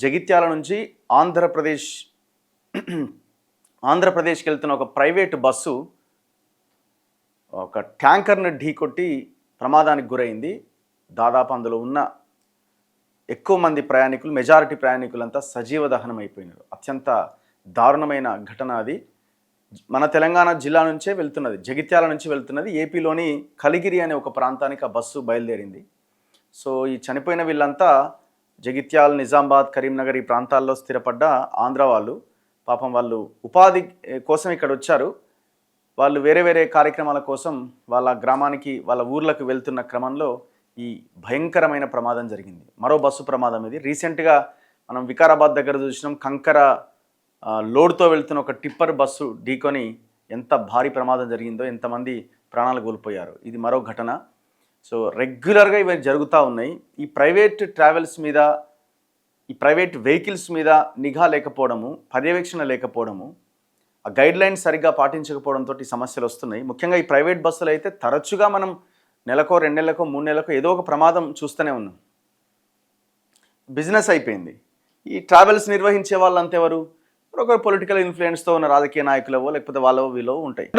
జగిత్యాల నుంచి ఆంధ్రప్రదేశ్ ఆంధ్రప్రదేశ్కి వెళ్తున్న ఒక ప్రైవేటు బస్సు ఒక ట్యాంకర్ను ఢీకొట్టి ప్రమాదానికి గురైంది. దాదాపు అందులో ఉన్న ఎక్కువ మంది ప్రయాణికులు, మెజారిటీ ప్రయాణికులంతా సజీవ దహనం అయిపోయినారు. అత్యంత దారుణమైన ఘటన అది. మన తెలంగాణ జిల్లా నుంచే వెళ్తున్నది, జగిత్యాల నుంచి వెళ్తున్నది. ఏపీలోని కలిగిరి అనే ఒక ప్రాంతానికి ఆ బస్సు బయలుదేరింది. సో ఈ చనిపోయిన వీళ్ళంతా జగిత్యాల, నిజామాబాద్, కరీంనగర్ ఈ ప్రాంతాల్లో స్థిరపడ్డ ఆంధ్ర వాళ్ళు. పాపం వాళ్ళు ఉపాధి కోసం ఇక్కడ వచ్చారు. వాళ్ళు వేరే వేరే కార్యక్రమాల కోసం వాళ్ళ గ్రామానికి, వాళ్ళ ఊర్లకు వెళ్తున్న క్రమంలో ఈ భయంకరమైన ప్రమాదం జరిగింది. మరో బస్సు ప్రమాదం ఇది. రీసెంట్గా మనం వికారాబాద్ దగ్గర చూసినాం. కంకర లోడ్తో వెళ్తున్న ఒక టిప్పర్ బస్సు ఢీకొని ఎంత భారీ ప్రమాదం జరిగిందో, ఎంతమంది ప్రాణాలు కోల్పోయారు. ఇది మరో ఘటన. సో రెగ్యులర్గా ఇవి జరుగుతూ ఉన్నాయి. ఈ ప్రైవేట్ ట్రావెల్స్ మీద, ఈ ప్రైవేట్ వెహికల్స్ మీద నిఘా లేకపోవడము, పర్యవేక్షణ లేకపోవడము, ఆ గైడ్ లైన్స్ సరిగ్గా పాటించకపోవడంతో ఈ సమస్యలు వస్తున్నాయి. ముఖ్యంగా ఈ ప్రైవేట్ బస్సులు అయితే తరచుగా మనం నెలకో, 2 నెలలకో, 3 నెలలకో ఏదో ఒక ప్రమాదం చూస్తూనే ఉన్నాం. బిజినెస్ అయిపోయింది. ఈ ట్రావెల్స్ నిర్వహించే వాళ్ళంతా ఎవరు? ఒకరు పొలిటికల్ ఇన్ఫ్లుయెన్స్తో ఉన్న రాజకీయ నాయకులవో లేకపోతే వాళ్ళవో వీళ్ళవో ఉంటాయి.